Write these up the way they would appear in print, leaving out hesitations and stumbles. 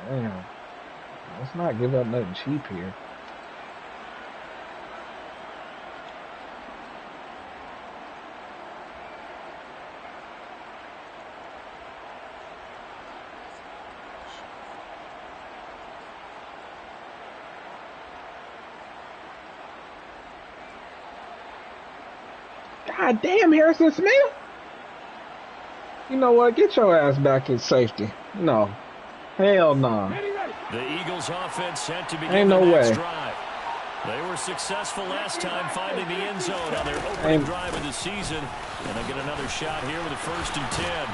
Damn. Let's not give up nothing cheap here. God damn, Harrison Smith. You know what? Get your ass back in safety. No. Hell no. The Eagles offense set to begin Ain't no the next way. drive. They were successful last time finding the end zone on their opening drive of the season. And they'll get another shot here with a 1st and 10.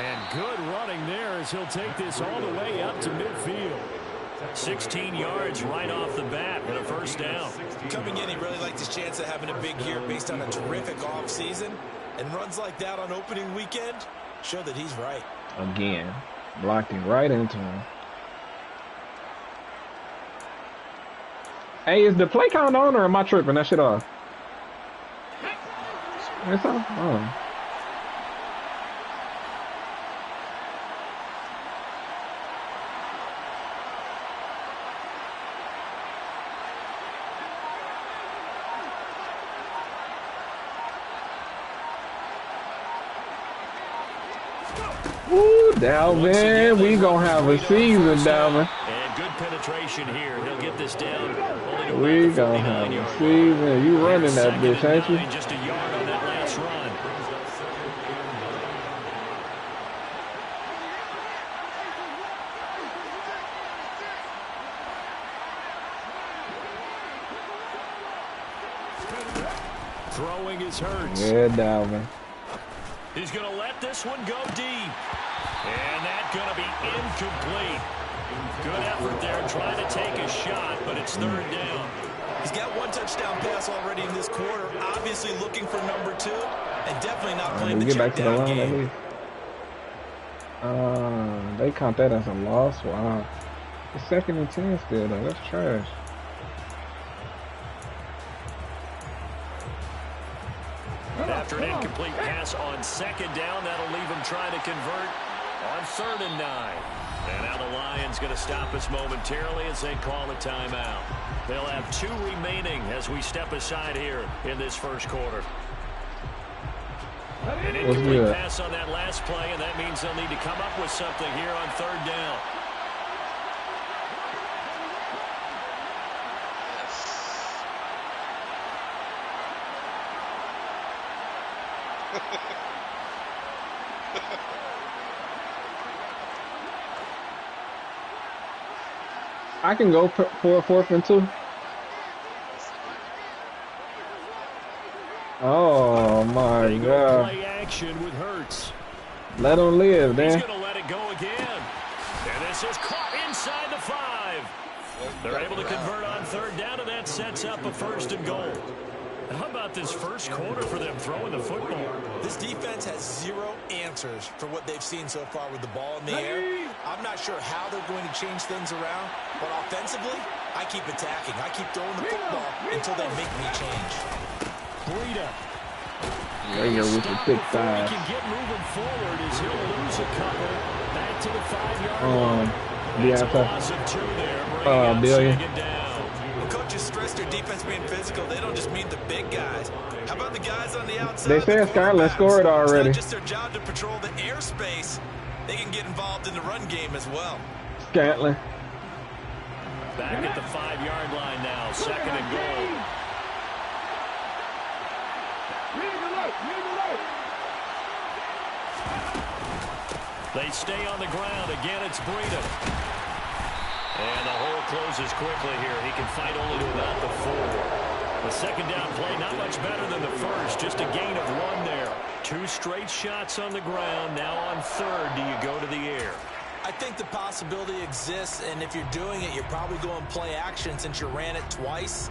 And good running there as he'll take this all the way up to midfield. 16 yards right off the bat and a 1st down. Coming in, he really liked his chance of having a big year based on a terrific offseason. And runs like that on opening weekend show that he's right. Again. Blocked him right into him. Hey, is the play count on or am I tripping? That shit off. It's off? Oh. Woo, Dalvin, we gonna have a season, Dalvin. And good penetration here. He'll get this down. We gonna have a season. You running that bitch, ain't you? Just a yard on that last run. Throwing his Hurts. Yeah, Dalvin. He's going to let this one go deep. And that's going to be incomplete. Good effort there trying to take a shot, but it's 3rd down. He's got 1 touchdown pass already in this quarter. Obviously looking for number 2. And definitely not playing the check down game. They count that as a loss. Wow. It's 2nd and 10 still, though. That's trash. After an incomplete pass on 2nd down, that'll leave him trying to convert on 3rd and 9. And now the Lions going to stop us momentarily as they call a timeout. They'll have 2 remaining as we step aside here in this 1st quarter. An incomplete pass on that last play, and that means they'll need to come up with something here on 3rd down. I can go for a 4th and 2. Oh my God! Play action with Hurts. Let him live, man. He's going to let it go again. And this is caught inside the 5. They're able to convert on 3rd down, and that sets up a 1st and goal. How about this 1st quarter for them throwing the football? This defense has 0 answers for what they've seen so far with the ball in the air. I'm not sure how they're going to change things around, but offensively, I keep attacking. I keep throwing the football until they make me change. Breida. There with the thick thighs. He can get moving forward as he'll lose a couple. Back to the 5-yard line. That's a loss of 2 there. Billion. When coaches stress their defense being physical, they don't just mean the big guys. How about the guys on the outside? They said Skyler scored already. It's not just their job to patrol the airspace. They can get involved in the run game as well. Scantling. Back at the 5-yard line now. 2nd and goal. They stay on the ground. Again, it's Breida. And the hole closes quickly here. He can fight only to about the 4. The 2nd down play, not much better than the 1st. Just a gain of 1 there. 2 straight shots on the ground. Now on 3rd, do you go to the air? I think the possibility exists, and if you're doing it, you're probably going play action since you ran it twice.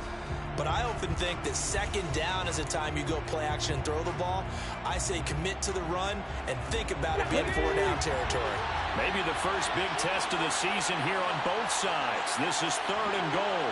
But I often think that 2nd down is a time you go play action and throw the ball. I say commit to the run and think about it being 4-down territory. Maybe the first big test of the season here on both sides. This is 3rd and goal.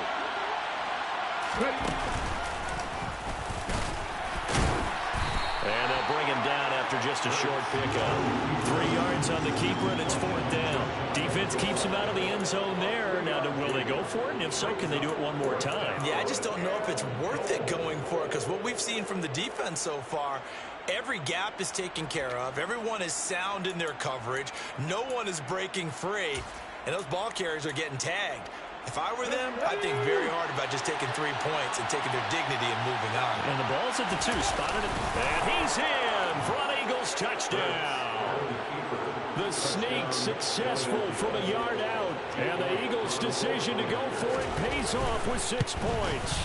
And they'll bring him down after after just a short pickup. 3 yards on the keeper, and it's 4th down. Defense keeps him out of the end zone there. Now, will they go for it? And if so, can they do it one more time? Yeah, I just don't know if it's worth it going for it, because what we've seen from the defense so far, every gap is taken care of. Everyone is sound in their coverage. No one is breaking free, and those ball carriers are getting tagged. If I were them, I'd think very hard about just taking 3 points and taking their dignity and moving on. And the ball's at the 2, spotted it, and he's in for an Eagles touchdown. The sneak successful from a yard out, and the Eagles' decision to go for it pays off with 6 points.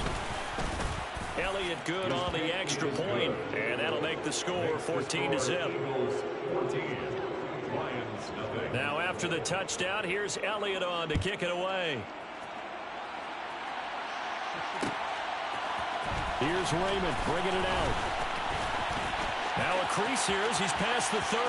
Elliott good on the extra point, and that'll make the score 14-0. Now after the touchdown, here's Elliott on to kick it away. Here's Raymond bringing it out. Now a crease here as he's past the 30.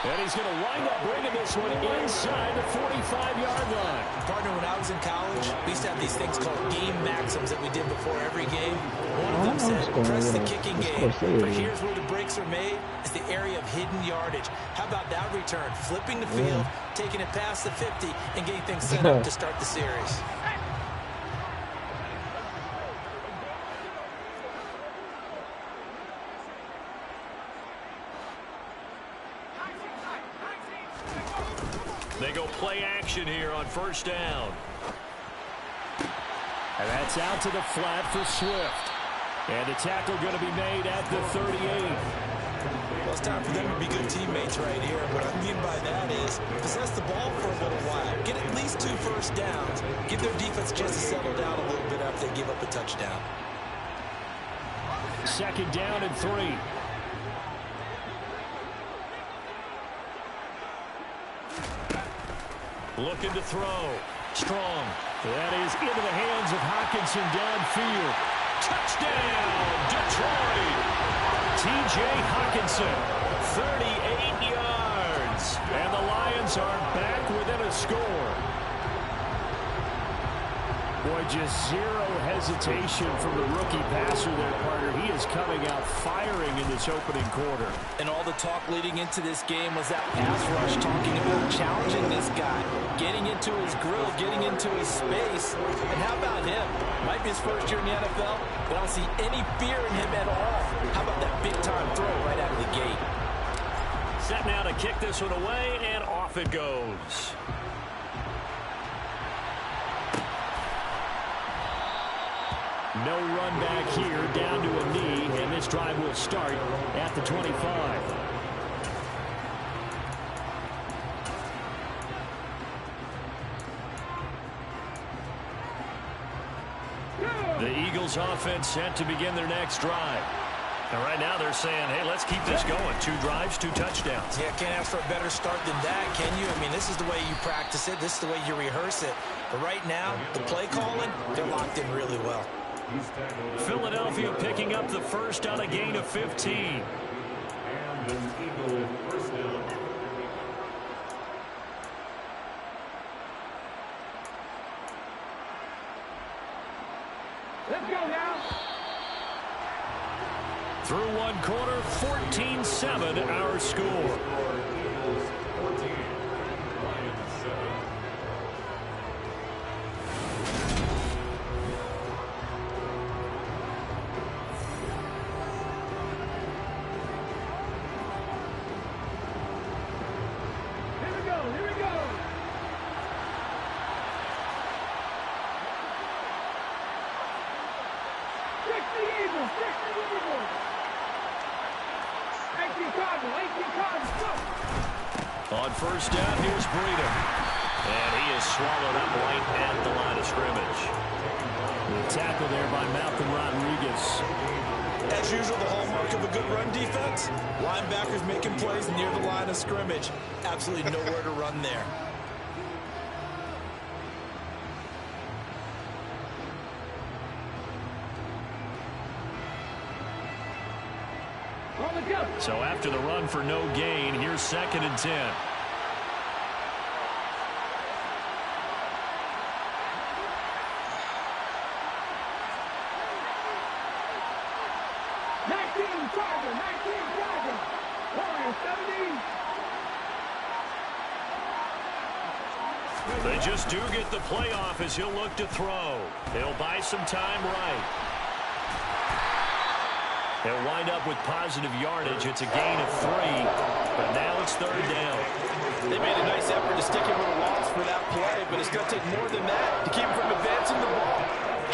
And he's going to wind up bringing this one inside the 45-yard line. Partner, when I was in college, we used to have these things called game maxims that we did before every game. One of them said, press the kicking game. But here's where the breaks are made. It's the area of hidden yardage. How about that return? Flipping the field, taking it past the 50, and getting things set up to start the series. They go play action here on 1st down. And that's out to the flat for Swift. And the tackle going to be made at the 38. Well, it's time for them to be good teammates right here. What I mean by that is possess the ball for a little while. Get at least 2 first downs. Give their defense a chance to settle down a little bit after they give up a touchdown. 2nd down and 3. Looking to throw. Strong. That is into the hands of Hockenson downfield. Touchdown, Detroit. T.J. Hockenson, 38 yards. And the Lions are back within a score. Boy, just zero hesitation from the rookie passer there, partner. He is coming out firing in this opening quarter. And all the talk leading into this game was that pass rush, talking about challenging this guy, getting into his grill, getting into his space. And how about him? Might be his first year in the NFL, but I don't see any fear in him at all. How about that big-time throw right out of the gate? Set now to kick this one away, and off it goes. No run back here, down to a knee, and this drive will start at the 25. The Eagles offense set to begin their next drive. And right now they're saying, hey, let's keep this going. 2 drives, 2 touchdowns. Yeah, can't ask for a better start than that, can you? I mean, this is the way you practice it. This is the way you rehearse it. But right now, the play calling, they're locked in really well. Philadelphia picking up the first on a gain of 15. And an Eagle first down. Let's go now. Through 1 quarter, 14-7 our score. Eagles 14, Lions 7. Here we go. Fix the Eagles. 18 Cardinals, go. On 1st down, here's Breida. And he is swallowed up right at the line of scrimmage. The tackle there by Malcolm Rodriguez. As usual, the hallmark of a good run defense, linebackers making plays near the line of scrimmage. Absolutely nowhere to run there. So after the run for no gain, here's 2nd and 10. Nineteen, Charger, 19, Charger. They just do get the play off as he'll look to throw. He'll buy some time right. He'll wind up with positive yardage. It's a gain of 3, but now it's 3rd down. They made a nice effort to stick him with a loss for that play, but it's going to take more than that to keep him from advancing the ball.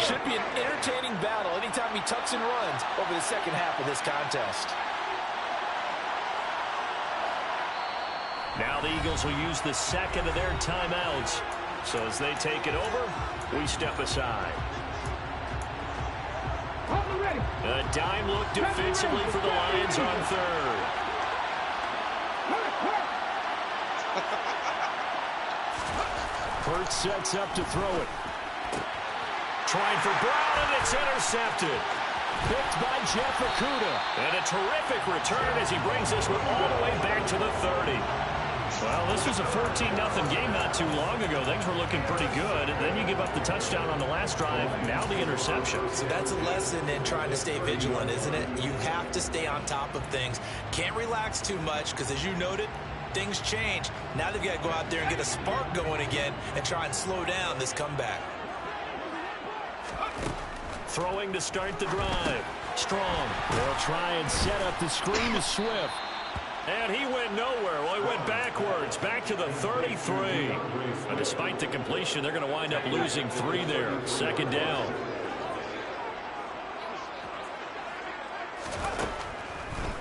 Should be an entertaining battle anytime he tucks and runs over the second half of this contest. Now the Eagles will use the second of their timeouts. So as they take it over, we step aside. A dime look defensively for the Lions on 3rd. Hurts sets up to throw it. Trying for Brown, and it's intercepted. Picked by Jeff Okudah. And a terrific return as he brings this one all the way back to the 30. Well, this was a 14-0 game not too long ago. Things were looking pretty good. And then you give up the touchdown on the last drive. Now the interception. So that's a lesson in trying to stay vigilant, isn't it? You have to stay on top of things. Can't relax too much because, as you noted, things change. Now they've got to go out there and get a spark going again and try and slow down this comeback. Throwing to start the drive. Strong. They'll try and set up the screen to Swift. And he went nowhere. Well, he went backwards, back to the 33. And despite the completion, they're going to wind up losing 3 there. 2nd down.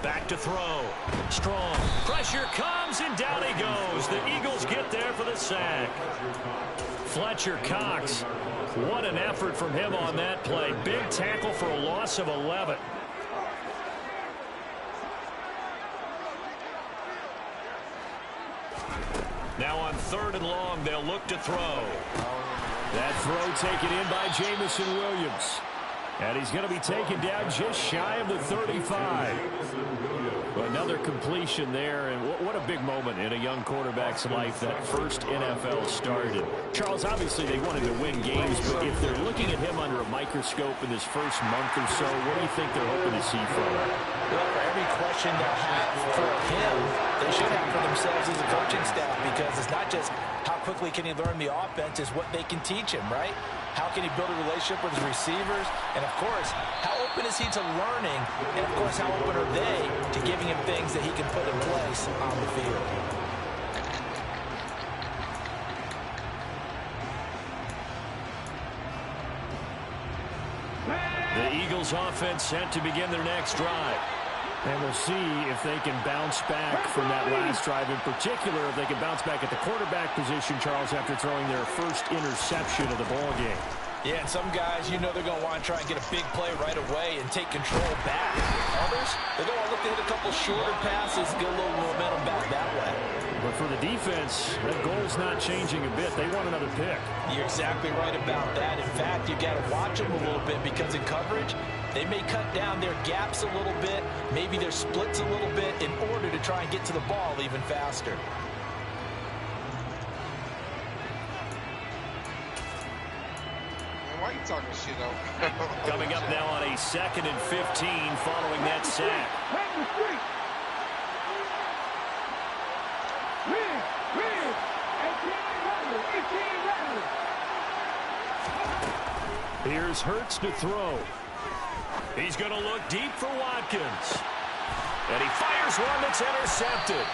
Back to throw. Strong. Pressure comes, and down he goes. The Eagles get there for the sack. Fletcher Cox. What an effort from him on that play. Big tackle for a loss of 11. Now on 3rd and long, they'll look to throw. That throw taken in by Jamison Williams. And he's going to be taken down just shy of the 35. Another completion there, and what a big moment in a young quarterback's life, that first NFL start. And Charles, obviously they wanted to win games, but if they're looking at him under a microscope in this first month or so, what do you think they're hoping to see from him? Well, for every question they'll have for him, they should have for themselves as a coaching staff, because it's not just how quickly can he learn the offense, it's what they can teach him, right? How can he build a relationship with his receivers? And, of course, how open is he to learning? And, of course, how open are they to giving him things that he can put in place on the field? The Eagles offense set to begin their next drive. And we'll see if they can bounce back from that last drive. In particular, if they can bounce back at the quarterback position, Charles, after throwing their first interception of the ball game. Yeah, and some guys, you know they're going to want to try and get a big play right away and take control back. Others, they're going to look to hit a couple shorter passes, get a little momentum back that way. But for the defense, that goal's not changing a bit. They want another pick. You're exactly right about that. In fact, you've got to watch them a little bit, because in coverage, they may cut down their gaps a little bit, maybe their splits a little bit, in order to try and get to the ball even faster. Why are you talking shit over? Coming up now on a 2nd and 15 following that sack. Here's Hurts to throw. He's going to look deep for Watkins. And he fires one that's intercepted.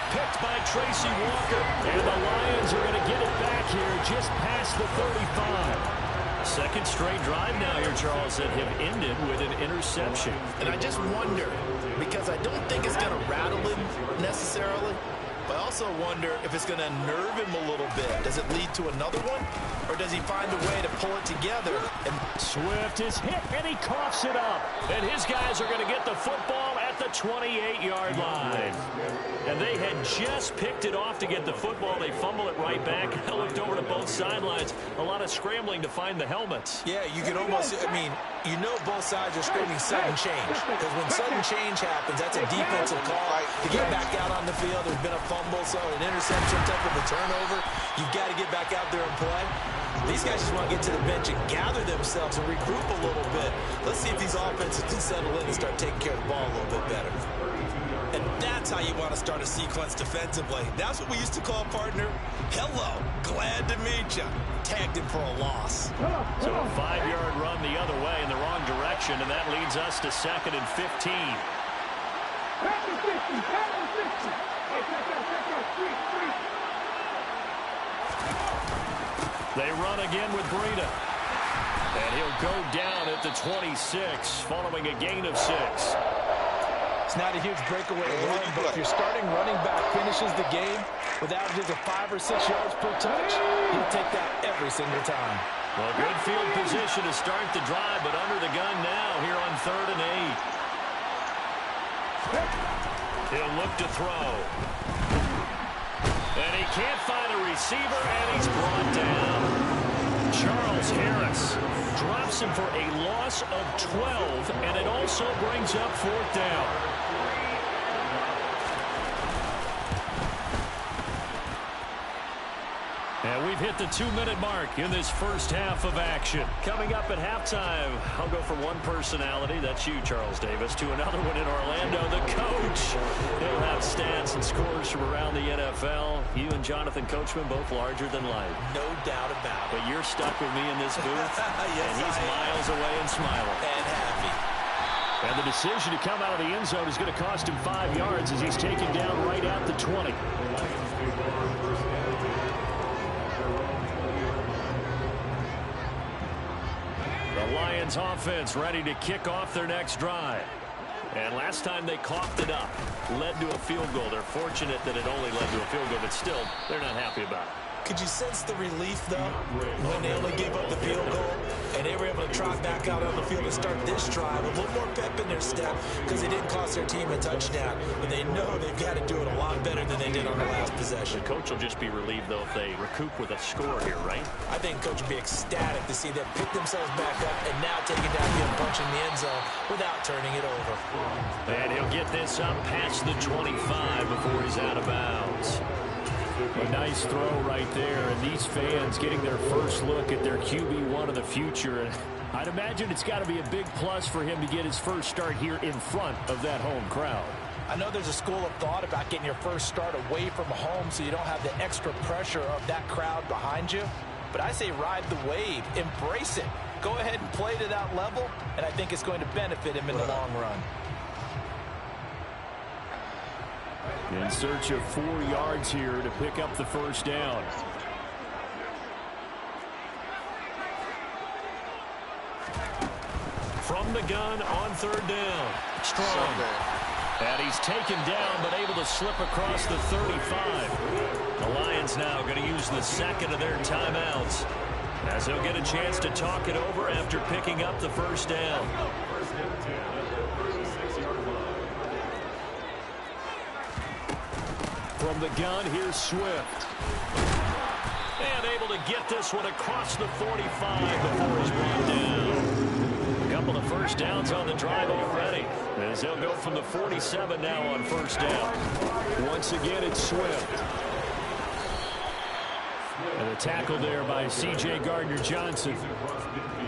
Picked by Tracy Walker. And the Lions are going to get it back here just past the 35. Second straight drive now here, Charles, that have ended with an interception. And I just wonder, because I don't think it's going to rattle him necessarily, but I also wonder if it's going to nerve him a little bit. Does it lead to another one? Or does he find a way to pull it together? And Swift is hit, and he coughs it up. And his guys are going to get the football at the 28-yard line. And they had just picked it off to get the football. They fumble it right back. I looked over to both sidelines. A lot of scrambling to find the helmets. Yeah, you can almost, I mean, you know both sides are screaming sudden change. Because when sudden change happens, that's a defensive call to get back out on the field. There's been a fumble, so an interception, type of a turnover. You've got to get back out there and play. These guys just want to get to the bench and gather themselves and regroup a little bit. Let's see if these offenses can settle in and start taking care of the ball a little bit better. And That's how you want to start a sequence defensively. That's what we used to call, partner, hello, glad to meet you. Tagged him for a loss. So a 5-yard run the other way in the wrong direction, and that leads us to 2nd and 15. They run again with Breida. And he'll go down at the 26 following a gain of 6. It's not a huge breakaway run, but if your starting running back finishes the game with averages of 5 or 6 yards per touch, he'll take that every single time. Well, good field position to start the drive, but under the gun now here on 3rd and 8. He'll look to throw. And he can't find a receiver, and he's brought down. Charles Harris drops him for a loss of 12, and it also brings up 4th down. And we've hit the 2-minute mark in this first half of action. Coming up at halftime, I'll go from one personality, that's you, Charles Davis, to another one in Orlando, the coach. He'll have stats and scores from around the NFL. You and Jonathan Coachman, both larger than life. No doubt about it. But you're stuck with me in this booth, Yes, and he's miles away and smiling. And happy. And the decision to come out of the end zone is going to cost him 5 yards as he's taken down right at the 20. The Lions offense ready to kick off their next drive. And last time they coughed it up, led to a field goal. They're fortunate that it only led to a field goal, but still, they're not happy about it. Could you sense the relief, though, when they only gave up the field goal and they were able to trot back out on the field and start this drive a little more pep in their step because they didn't cost their team a touchdown, but they know they've got to do it a lot better than they did on the last possession. The coach will just be relieved, though, if they recoup with a score here, right? I think coach will be ecstatic to see them pick themselves back up and now take it down here and punch in the end zone without turning it over. And he'll get this up past the 25 before he's out of bounds. A nice throw right there, and these fans getting their first look at their QB1 of the future. And I'd imagine it's got to be a big plus for him to get his first start here in front of that home crowd. I know there's a school of thought about getting your first start away from home so you don't have the extra pressure of that crowd behind you. But I say ride the wave, embrace it. Go ahead and play to that level, and I think it's going to benefit him in the long run. In search of 4 yards here to pick up the first down. From the gun on 3rd down. Strong. And he's taken down but able to slip across the 35. The Lions now going to use the second of their timeouts as they'll get a chance to talk it over after picking up the first down. From the gun, here's Swift. And able to get this one across the 45 before he's brought down. A couple of first downs on the drive already, as they'll go from the 47 now on first down. Once again, it's Swift. And a tackle there by C.J. Gardner-Johnson.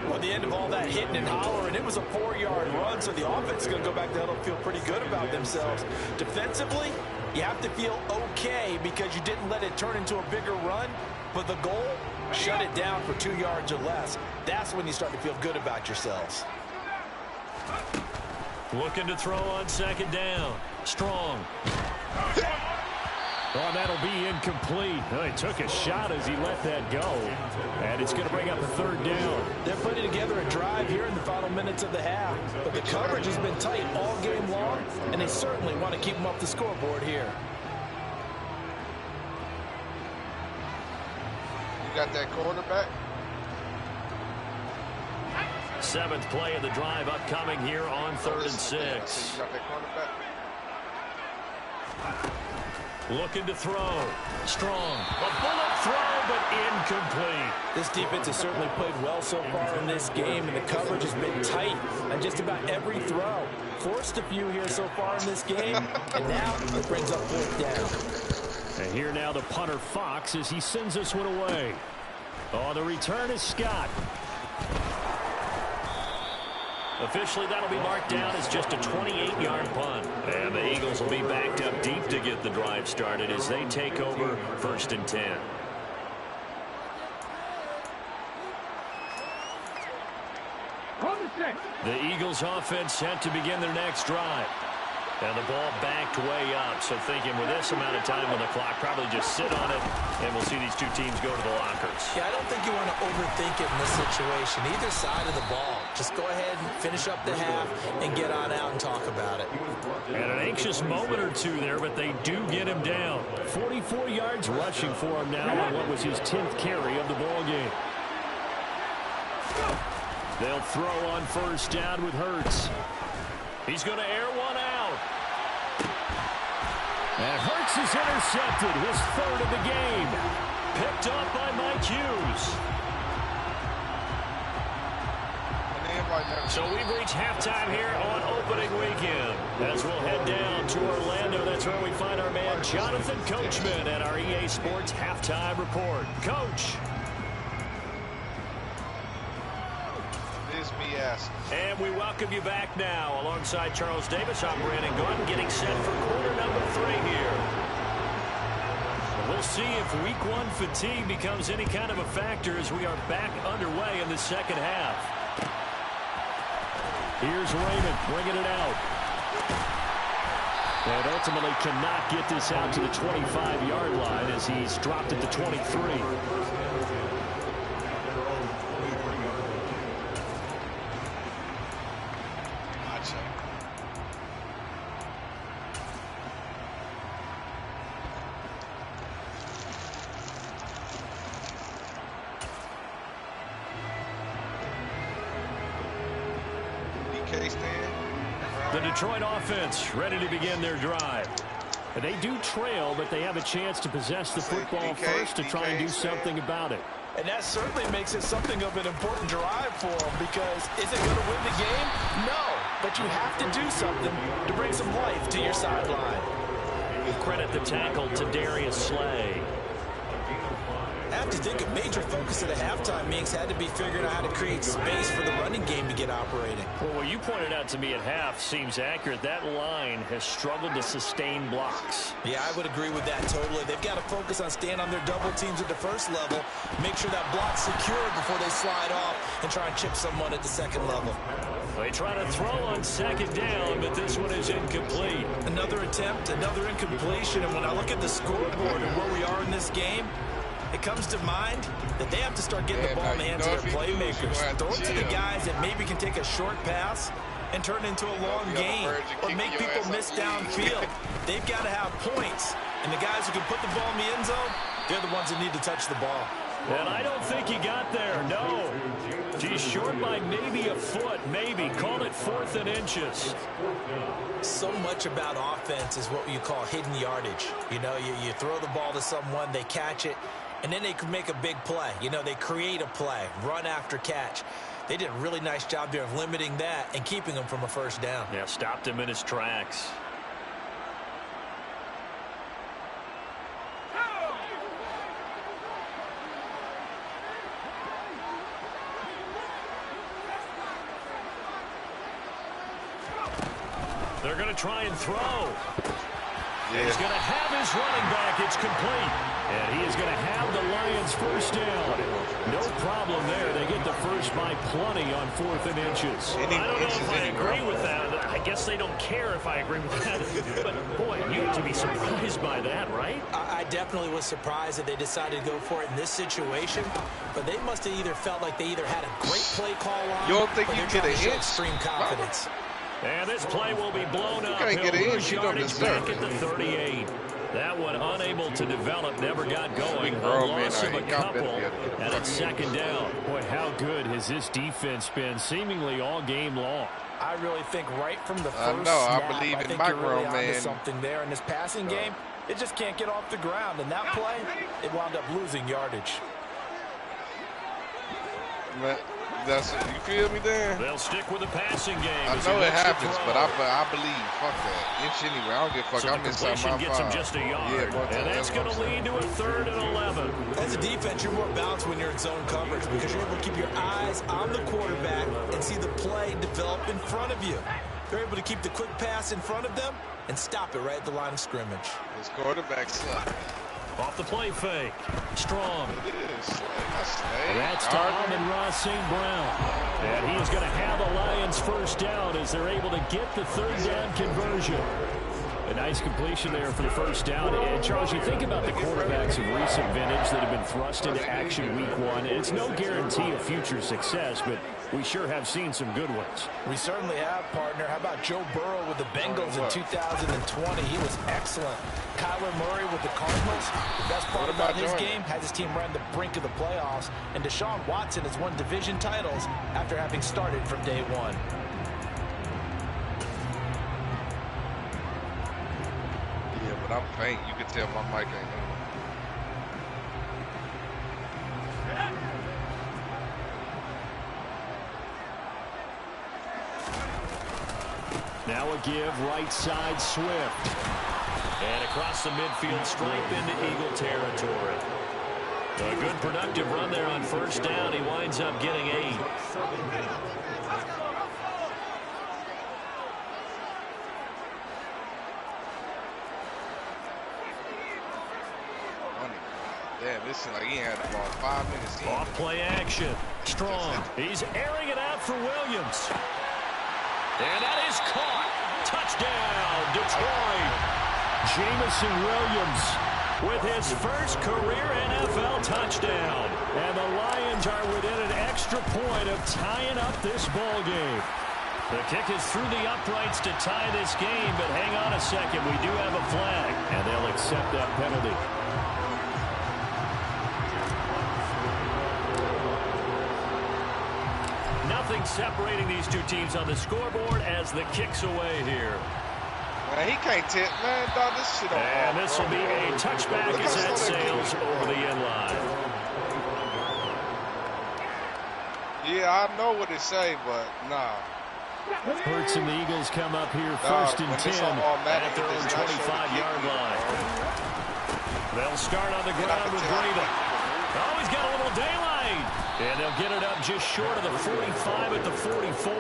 Well, at the end of all that hitting and hollering, it was a 4-yard run, so the offense is going to go back there and feel pretty good about themselves. Defensively, you have to feel okay because you didn't let it turn into a bigger run, but the goal, shut it down for 2 yards or less. That's when you start to feel good about yourselves. Looking to throw on 2nd down. Strong. Oh, that'll be incomplete. Oh, he took a shot as he let that go. And it's going to bring up a 3rd down. They're putting together a drive here in the final minutes of the half. But the coverage has been tight all game long, and they certainly want to keep them off the scoreboard here. You got that quarterback? 7th play of the drive upcoming here on 3rd and 6. You got that quarterback? Looking to throw. Strong. A bullet throw, but incomplete. This defense has certainly played well so far in this game, and the coverage has been tight on just about every throw. Forced a few here so far in this game, and now it brings up 4th down. And here now the punter Fox as he sends this one away. Oh, the return is Scott. Officially, that'll be marked down as just a 28-yard punt. And the Eagles will be backed up deep to get the drive started as they take over 1st and 10. The Eagles offense set to begin their next drive. And the ball backed way up, so thinking with this amount of time on the clock, probably just sit on it, and we'll see these two teams go to the lockers. Yeah, I don't think you want to overthink it in this situation. Either side of the ball. Just go ahead and finish up the half and get on out and talk about it. And an anxious moment or two there, but they do get him down. 44 yards rushing for him now on what was his 10th carry of the ball game. They'll throw on 1st down with Hurts. He's going to air one out. And Hurts is intercepted, his 3rd of the game. Picked up by Mike Hughes. So we've reached halftime here on opening weekend. As we'll head down to Orlando, that's where we find our man Jonathan Coachman at our EA Sports Halftime Report. Coach. And we welcome you back now. Alongside Charles Davis, I'm Brandon Gaudin, getting set for quarter number 3 here. We'll see if week 1 fatigue becomes any kind of a factor as we are back underway in the second half. Here's Raymond bringing it out. And ultimately cannot get this out to the 25-yard line as he's dropped at the 23. The Detroit offense ready to begin their drive. They do trail, but they have a chance to possess the football first to try and do something about it. And that certainly makes it something of an important drive for them, because is it going to win the game? No, but you have to do something to bring some life to your sideline. Credit the tackle to Darius Slay. I have to think a major focus of the halftime meetings had to be figuring out how to create space for the running game to get operating. Well, what you pointed out to me at half seems accurate. That line has struggled to sustain blocks. Yeah, I would agree with that totally. They've got to focus on staying on their double teams at the first level, make sure that block's secure before they slide off and try and chip someone at the second level. They try to throw on 2nd down, but this one is incomplete. Another attempt, another incompletion, and when I look at the scoreboard and where we are in this game, it comes to mind that they have to start getting the ball in the hands of their playmakers. Throw it to the guys that maybe can take a short pass and turn it into a long game or make people miss downfield. They've got to have points, and the guys who can put the ball in the end zone, they're the ones that need to touch the ball. And I don't think he got there, no. He's short by maybe a foot, maybe. Call it 4th and inches. So much about offense is what you call hidden yardage. You know, you throw the ball to someone, they catch it, and then they can make a big play. You know, they create a play, run after catch. They did a really nice job there of limiting that and keeping him from a 1st down. Yeah, stopped him in his tracks. They're going to try and throw. Yeah. He's going to have his running back. It's complete. And he is going to have the Lions 1st down. No problem there. They get the first by plenty on 4th and inches. I don't know if I agree with that. I guess they don't care if I agree with that. But, boy, you have to be surprised by that, right? I definitely was surprised that they decided to go for it in this situation. But they must have either felt like they either had a great play call on, you don't think or you they're get trying to show hit? extreme confidence. And this play will be blown up. You get He'll lose you don't yardage deserve back at the 38. That one unable to develop, never got going. A Bro, loss man, of a y'all couple, better and it's 2nd down. Boy, how good has this defense been seemingly all game long? I really think right from the first know, I snap, believe I in think my you're really grown onto man. something there in this passing game. It just can't get off the ground, and that play, it wound up losing yardage. That's it. You feel me, Dan? They'll stick with the passing game. I know it happens, but I believe. Fuck that. Inch anyway. I don't give a fuck. So I'm the inside my completion gets him 5. just a yard. Yeah, and that's going to lead to a 3rd and 11. As a defense, you're more balanced when you're in zone coverage because you're able to keep your eyes on the quarterback and see the play develop in front of you. They're able to keep the quick pass in front of them and stop it right at the line of scrimmage. This quarterback sucks. Off the play fake. Strong. That's to Amon-Ra St. Brown. And he is going to have the Lions first down as they're able to get the 3rd down conversion. A nice completion there for the first down. And, Charles, you think about the quarterbacks of recent vintage that have been thrust into action week 1. It's no guarantee of future success, but we sure have seen some good ones. We certainly have, partner. How about Joe Burrow with the Bengals in 2020? He was excellent. Kyler Murray with the Cardinals. The best part about his game has his team right on the brink of the playoffs. And Deshaun Watson has won division titles after having started from day 1. But I'm faint. You can tell my mic ain't on. Now a give, right side, Swift. And across the midfield stripe into Eagle territory. A good productive run there on first down. He winds up getting 8. Damn, this is like he had about 5 minutes. Off play action. Strong. He's airing it out for Williams. And that is caught. Touchdown, Detroit. Jameson Williams with his first career NFL touchdown. And the Lions are within an extra point of tying up this ball game. The kick is through the uprights to tie this game, but hang on a second. We do have a flag, and they'll accept that penalty. Nothing separating these two teams on the scoreboard as the kick's away here. Man, he can't tip, man. Dog, this shit on. And this will be a touchback as that sails over the end line. Yeah, I know what it say, but nah. Hurts and the Eagles come up here 1st and 10 at their own 25-yard line. They'll start on the ground with Breida. Oh, he's got a little daylight. And they'll get it up just short of the 45 at the 44.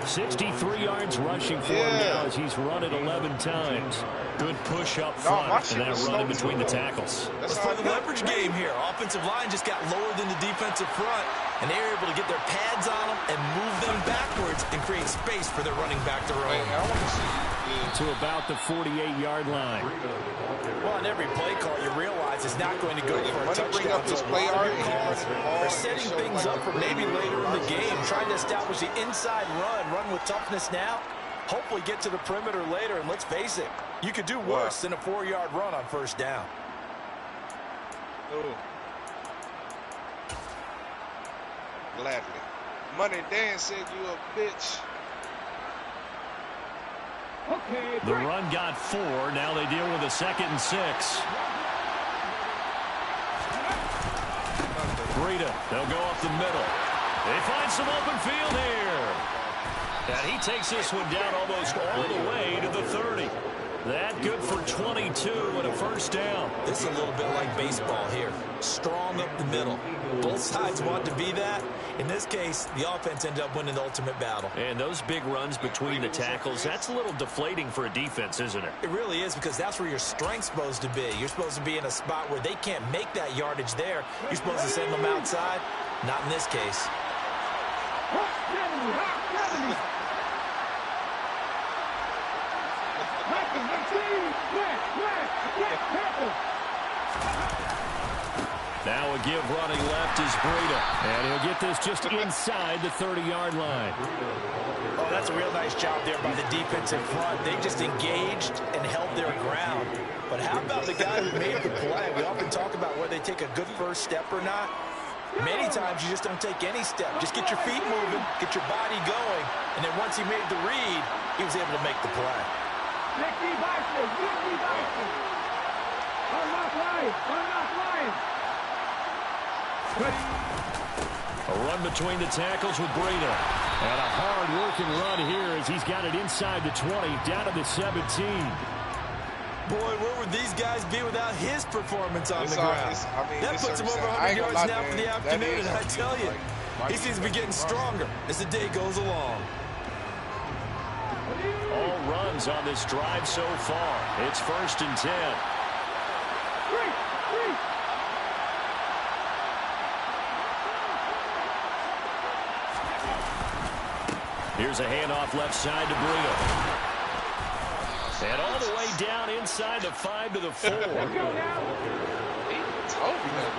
63 yards rushing for him now as he's run it 11 times. Good push up front and that run in between the tackles. Let's play the leverage game here. Offensive line just got lower than the defensive front, and they were able to get their pads on them and move them backwards and create space for their running back to roam. To about the 48-yard line. Well, on every play call, you realize it's not going to go for a touchdown. So a lot of calls are setting things up for maybe later in the game, trying to establish the inside run with toughness now, hopefully get to the perimeter later, and let's face it, you could do worse than a 4-yard run on first down. Ooh. Gladly. Money Dan said you a bitch. Okay, the run got 4. Now they deal with a 2nd and 6. Breida, they'll go up the middle. They find some open field here. And he takes this one down almost all the way to the 30. That good for 22 and a first down. This is a little bit like baseball here. Strong up the middle. Both sides want to be that. In this case, the offense ended up winning the ultimate battle. And those big runs between the tackles, that's a little deflating for a defense, isn't it? It really is, because that's where your strength's supposed to be. You're supposed to be in a spot where they can't make that yardage there. You're supposed to send them outside. Not in this case. Now a give running left is Breida. And he'll get this just inside the 30-yard line. Oh, that's a real nice job there by the defensive front. They just engaged and held their ground. But how about the guy who made the play? We often talk about whether they take a good first step or not. Many times you just don't take any step. Just get your feet moving, get your body going, and then once he made the read, he was able to make the play. Nicky Bison. Unlock line. A run between the tackles with Breida. And a hard-working run here as he's got it inside the 20, down to the 17. Boy, where would these guys be without his performance on the ground? That puts him over 100 yards now for the afternoon, and I tell you, he seems to be getting stronger as the day goes along. All runs on this drive so far. It's 1st and 10. Here's a handoff left side to Breida. And all the way down inside the 5 to the 4. He told me that.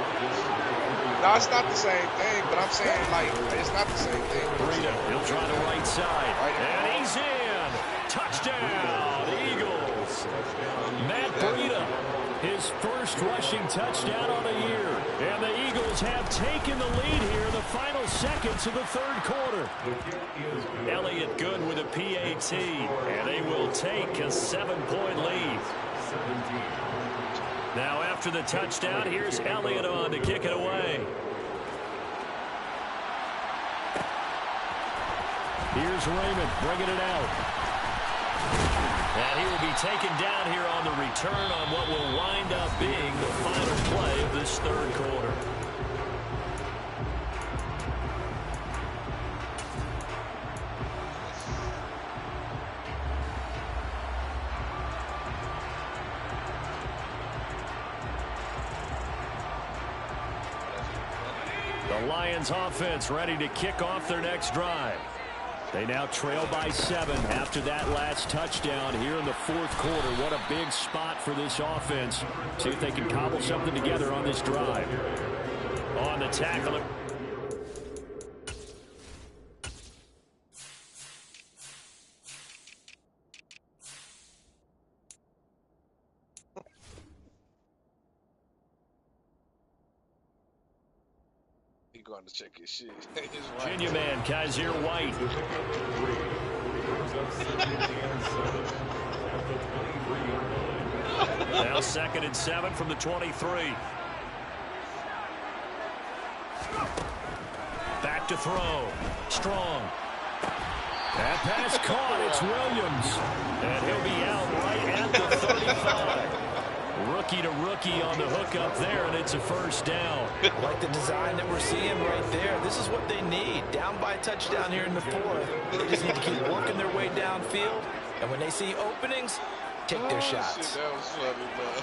No, it's not the same thing, but I'm saying, like, it's not the same thing. Breida, he'll try the right side. And he's in. Touchdown, Eagles. Matt Breida, his first rushing touchdown on the year. And the Eagles have taken the lead here in the final seconds of the 3rd quarter. Elliott good with a PAT, and they will take a 7-point lead. Now after the touchdown, here's Elliott on to kick it away. Here's Raymond bringing it out. And he will be taken down here on the return on what will wind up being the final play of this 3rd quarter. The Lions offense ready to kick off their next drive. They now trail by 7 after that last touchdown here in the 4th quarter. What a big spot for this offense. See if they can cobble something together on this drive. On the tackle. Going to check his shit. Virginia man, Kaiser White. Now 2nd and 7 from the 23. Back to throw. Strong. That pass caught. It's Williams. And he'll be out right at the 35. Rookie to rookie on the hook up there, and it's a 1st down. Like the design that we're seeing right there. This is what they need. Down by a touchdown here in the 4th. They just need to keep working their way downfield. And when they see openings, take their shots. Shit, that was funny, man.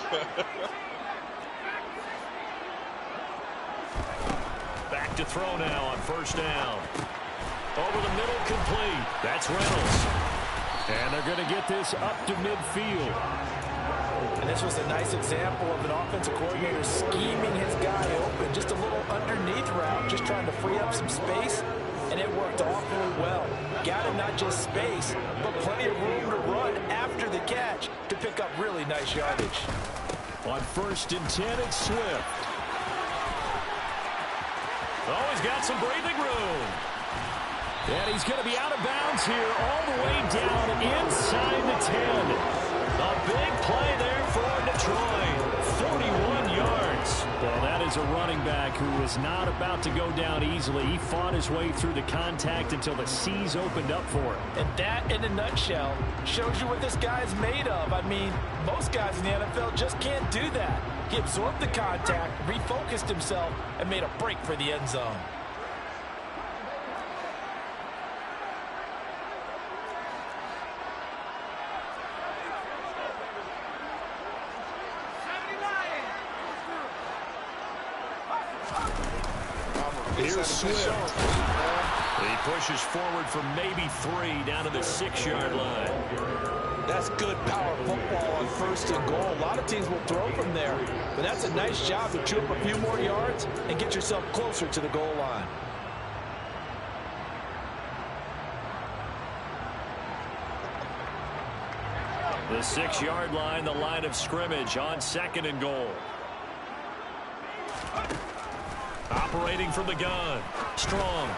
Back to throw now on 1st down. Over the middle, complete. That's Reynolds. And they're going to get this up to midfield. And this was a nice example of an offensive coordinator scheming his guy open. Just a little underneath route, just trying to free up some space. And it worked awfully well. Got him not just space, but plenty of room to run after the catch to pick up really nice yardage. On 1st and 10, it's Swift. Oh, he's got some breathing room. And he's going to be out of bounds here all the way down inside the 10. A big play there for Detroit. 41 yards. Well, that is a running back who was not about to go down easily. He fought his way through the contact until the seas opened up for him. And that, in a nutshell, shows you what this guy's made of. I mean, most guys in the NFL just can't do that. He absorbed the contact, refocused himself, and made a break for the end zone. Here's Swift. He pushes forward for maybe 3 down to the 6-yard line. That's good power football on 1st and goal. A lot of teams will throw from there, but that's a nice job to chew up a few more yards and get yourself closer to the goal line. The 6-yard line, the line of scrimmage on 2nd and goal. Operating from the gun. Strong.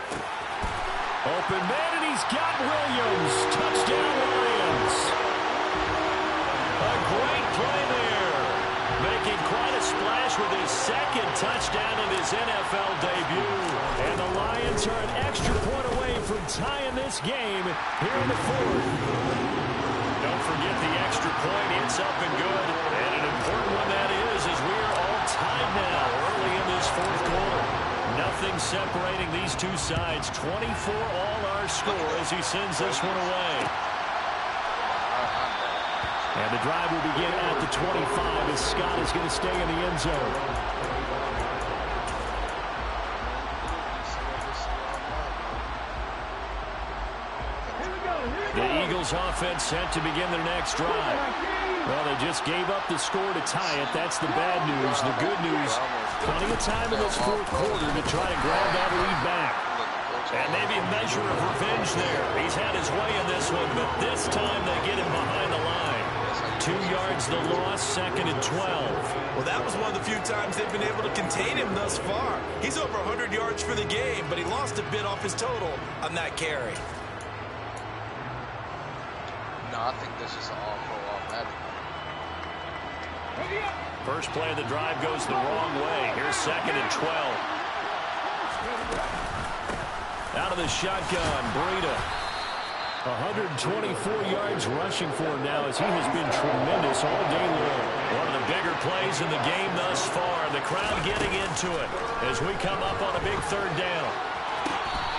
Open man, and he's got Williams. Touchdown, Lions. A great play there. Making quite a splash finish with his second touchdown in his NFL debut. And the Lions are an extra point away from tying this game here in the fourth. Don't forget the extra point. It's up and good. And an important one that is, as we are all tied now early in this fourth quarter. Nothing separating these two sides. 24 all our score as he sends this one away. And the drive will begin at the 25 as Scott is going to stay in the end zone. The Eagles offense set to begin their next drive. Well, they just gave up the score to tie it. That's the bad news. The good news, plenty of time in this fourth quarter to try to grab that lead back. And maybe a measure of revenge there. He's had his way in this one, but this time they get him behind the line. 2 yards the loss, 2nd and 12. Well, that was one of the few times they've been able to contain him thus far. He's over 100 yards for the game, but he lost a bit off his total on that carry. No, I think this is an all-pro automatic. First play of the drive goes the wrong way. Here's 2nd and 12. Out of the shotgun, Breida. 124 yards rushing for him now as he has been tremendous all day long. One of the bigger plays in the game thus far. The crowd getting into it as we come up on a big third down.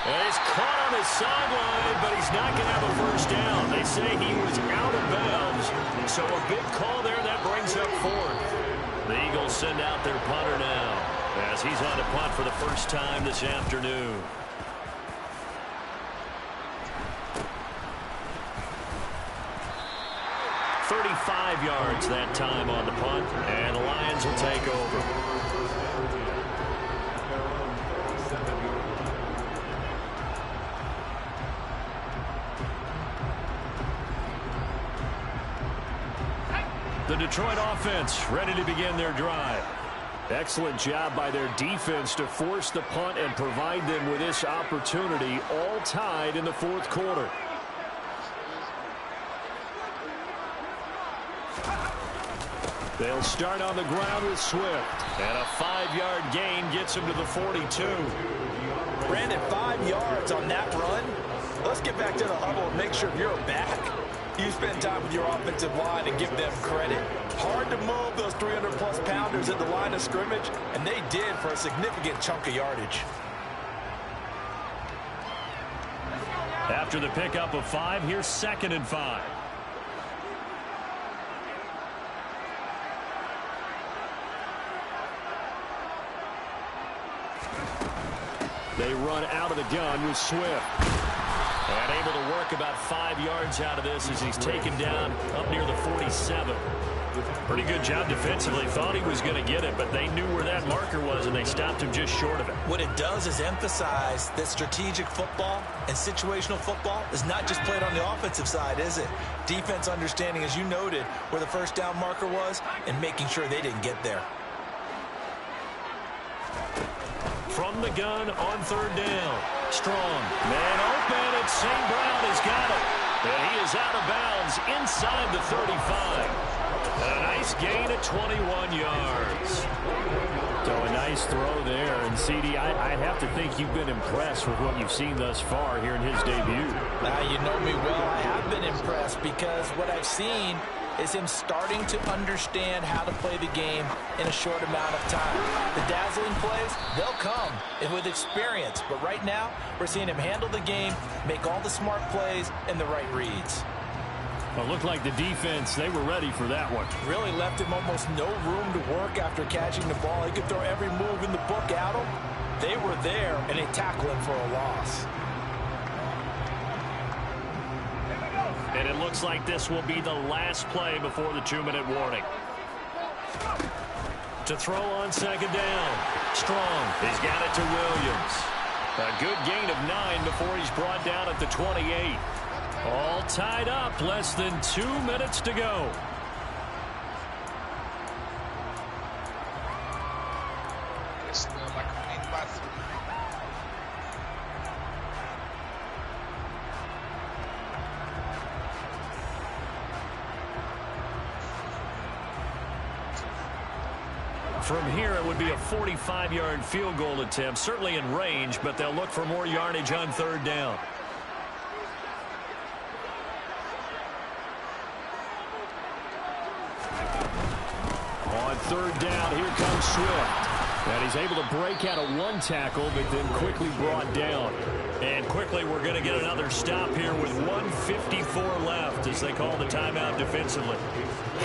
And he's caught on his sideline, but he's not going to have a first down. They say he was out of bounds. So a big call there that brings up fourth. The Eagles send out their punter now as he's on to punt for the first time this afternoon. 35 yards that time on the punt, and the Lions will take over. The Detroit offense ready to begin their drive. Excellent job by their defense to force the punt and provide them with this opportunity, all tied in the fourth quarter. They'll start on the ground with Swift. And a 5-yard gain gets him to the 42. Brandon, 5 yards on that run. Let's get back to the huddle and make sure you're back. You spend time with your offensive line and give them credit. Hard to move those 300-plus pounders at the line of scrimmage, and they did for a significant chunk of yardage. After the pickup of 5, here's 2nd and 5. They run out of the gun with Swift. And able to work about 5 yards out of this as he's taken down up near the 47. Pretty good job defensively. Thought he was going to get it, but they knew where that marker was, and they stopped him just short of it. What it does is emphasize that strategic football and situational football is not just played on the offensive side, is it? Defense understanding, as you noted, where the first down marker was and making sure they didn't get there. From the gun on 3rd down. Strong. Man open, and St. Brown has got it. And he is out of bounds inside the 35. And a nice gain at 21 yards. So a nice throw there. And, CD, I have to think you've been impressed with what you've seen thus far here in his debut. Now, you know me well. I have been impressed because what I've seen is him starting to understand how to play the game in a short amount of time. The dazzling plays, they'll come and with experience. But right now, we're seeing him handle the game, make all the smart plays, and the right reads. Well, it looked like the defense, they were ready for that one. Really left him almost no room to work after catching the ball. He could throw every move in the book at him. They were there, and they tackled him for a loss. And it looks like this will be the last play before the 2-minute warning. To throw on 2nd down. Strong. He's got it to Williams. A good gain of 9 before he's brought down at the 28. All tied up. Less than 2 minutes to go. It's like a win by 3. From here, it would be a 45-yard field goal attempt, certainly in range, but they'll look for more yardage on third down. On third down, here comes Swift. And he's able to break out of one tackle, but then quickly brought down. And quickly, we're going to get another stop here with 1:54 left as they call the timeout defensively.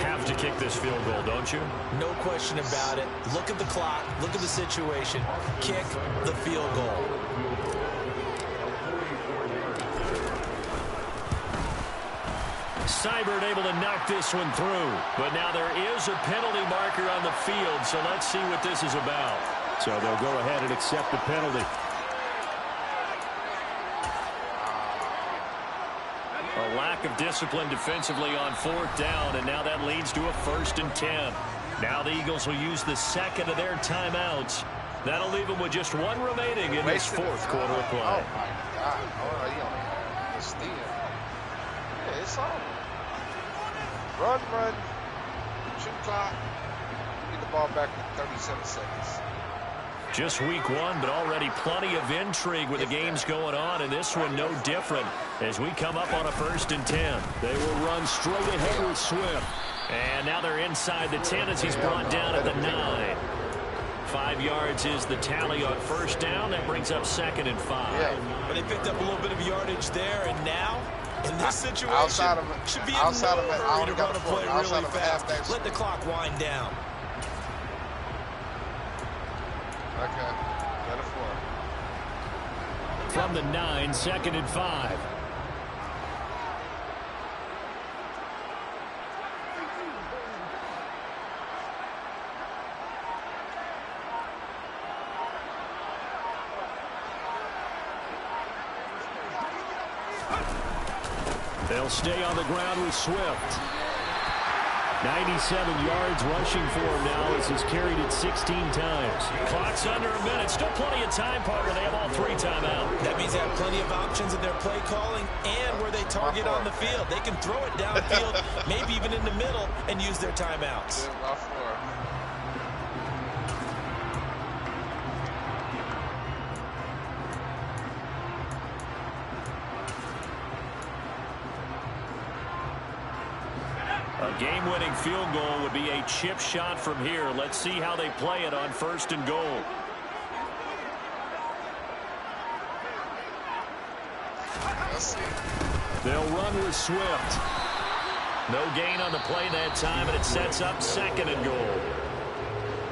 Have to kick this field goal, don't you? No question about it. Look at the clock. Look at the situation. Kick the field goal. Seibert able to knock this one through. But now there is a penalty marker on the field, so let's see what this is about. So they'll go ahead and accept the penalty. A lack of discipline defensively on fourth down, and now that leads to a 1st and 10. Now the Eagles will use the second of their timeouts. That'll leave them with just one remaining in this fourth quarter of play. Oh, my God. Oh, you don't steal. Yeah, it's on. Run. Shoot clock. Get the ball back with 37 seconds. Just week one, but already plenty of intrigue with the games going on, and this one no different as we come up on a 1st and 10. They will run straight ahead with Swift. And now they're inside the 10 as he's brought down at the 9. 5 yards is the tally on first down. That brings up 2nd and 5. But they picked up a little bit of yardage there, and now in this situation, should be in no hurry to run a play really fast. Let the clock wind down. Okay, better for From the 9, 2nd and 5. They'll stay on the ground with Swift. 97 yards rushing for him now as he's carried it 16 times. Clock's under a minute. Still plenty of time, partner. They have all 3 timeouts. That means they have plenty of options in their play calling and where they target on the field. They can throw it downfield, maybe even in the middle, and use their timeouts. A game-winning field goal would be a chip shot from here. Let's see how they play it on 1st and goal. They'll run with Swift. No gain on the play that time, and it sets up 2nd and goal.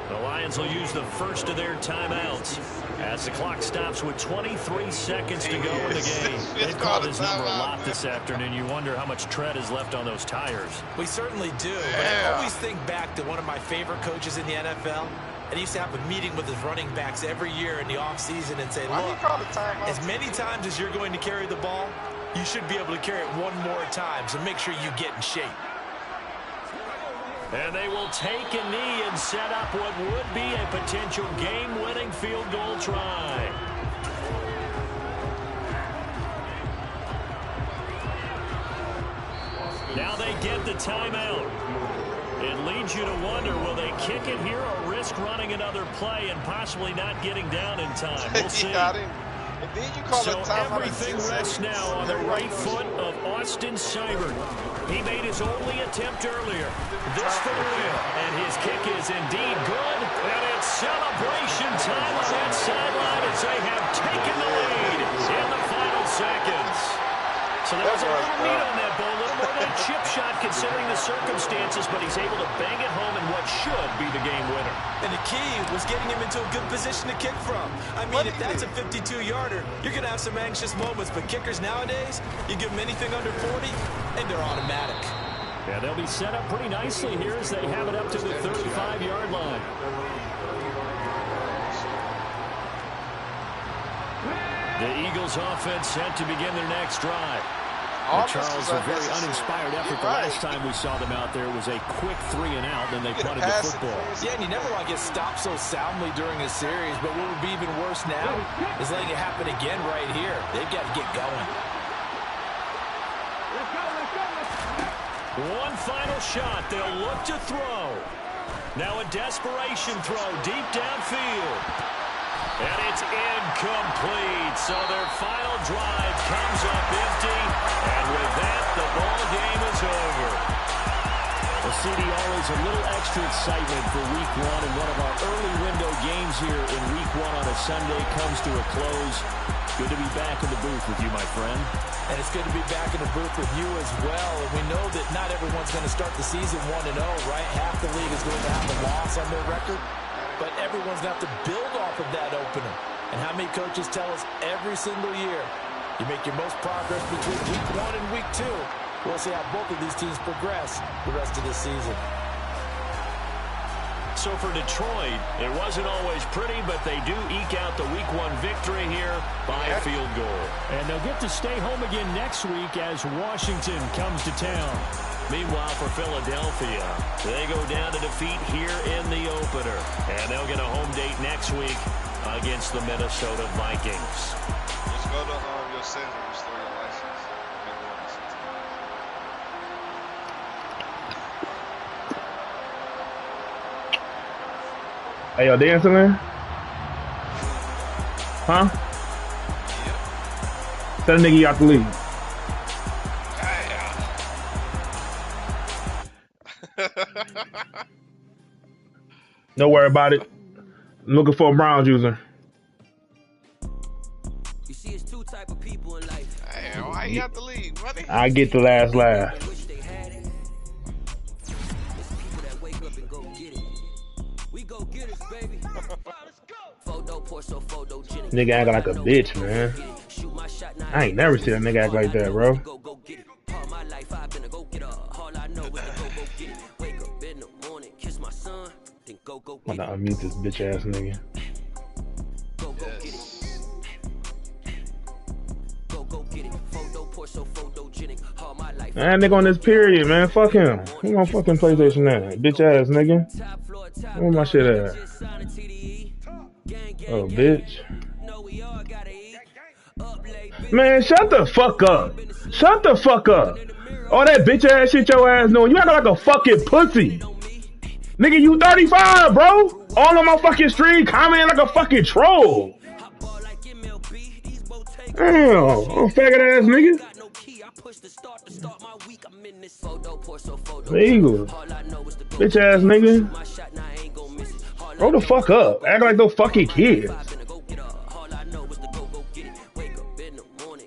The Lions will use the first of their timeouts as the clock stops with 23 seconds to go in the game. They've called his number a lot this afternoon. You wonder how much tread is left on those tires. We certainly do, but I always think back to one of my favorite coaches in the NFL. And he used to have a meeting with his running backs every year in the offseason and say, look, as many times as you're going to carry the ball, you should be able to carry it one more time, so make sure you get in shape. And they will take a knee and set up what would be a potential game-winning field goal try. Now they get the timeout. It leads you to wonder, will they kick it here or risk running another play and possibly not getting down in time? We'll see. So everything rests now on the right foot of Austin Seibert. He made his only attempt earlier. This for the win. And his kick is indeed good. And it's celebration time on that sideline as they have taken the lead in the final seconds. So there was a little meat on that ball, a little more than a chip shot considering the circumstances, but he's able to bang it home in what should be the game winner. And the key was getting him into a good position to kick from. I mean, if that's a 52-yarder, you're going to have some anxious moments, but kickers nowadays, you give them anything under 40, and they're automatic. Yeah, they'll be set up pretty nicely here as they have it up to the 35-yard line. The Eagles offense set to begin their next drive. Charles, a very uninspired effort the last time we saw them out there was a quick 3-and-out, then they punted the football. Yeah, and you never want to get stopped so soundly during a series, but what would be even worse now is letting it happen again right here. They've got to get going. One final shot. They'll look to throw. Now a desperation throw deep downfield. And it's incomplete. So their final drive comes up empty. And with that, the ball game is over. Well, CD, always a little extra excitement for Week 1. And one of our early window games here in Week 1 on a Sunday comes to a close. Good to be back in the booth with you, my friend. And it's good to be back in the booth with you as well. And we know that not everyone's going to start the season 1-0, right? Half the league is going to have a loss on their record. But everyone's going to have to build off of that opener. And how many coaches tell us every single year, you make your most progress between Week 1 and Week 2. We'll see how both of these teams progress the rest of this season. So for Detroit, it wasn't always pretty, but they do eke out the Week 1 victory here by a field goal. And they'll get to stay home again next week as Washington comes to town. Meanwhile, for Philadelphia, they go down to defeat here in the opener. And they'll get a home date next week against the Minnesota Vikings. Just go to your center and restore your license. Hey, y'all dancing, man? Huh? Yep. Tell the nigga you out the league. Don't worry about it. I'm looking for a Browns user. You see, it's two type of people in life. Hey, why you got the lead, buddy? I get the last laugh. Wish they had it. It's people that wake up and go get it. We go get it, baby. Photo pour so photogenic. Nigga acting like a bitch, man. Shoot my shot, now I ain't never seen a nigga act like that, bro. go get it. All my life I've been a go getter. All I know is to go get it. Wake up in the morning, kiss my son, then go I'm get it. gonna unmute this bitch ass nigga. Go get it. Go get it. Photo pour so photogenic. All my life. Man, nigga on this period, man. Fuck him. Who my fucking PlayStation at? Bitch ass nigga. Where my shit at? Oh, bitch. Man, shut the fuck up. Shut the fuck up. All that bitch ass shit your ass doing. You acting like a fucking pussy. Nigga, you 35, bro. All on my fucking stream, commenting like a fucking troll. Damn, oh, faggot ass nigga. Eagle. Bitch ass nigga. Grow the fuck up. Act like no fucking kids.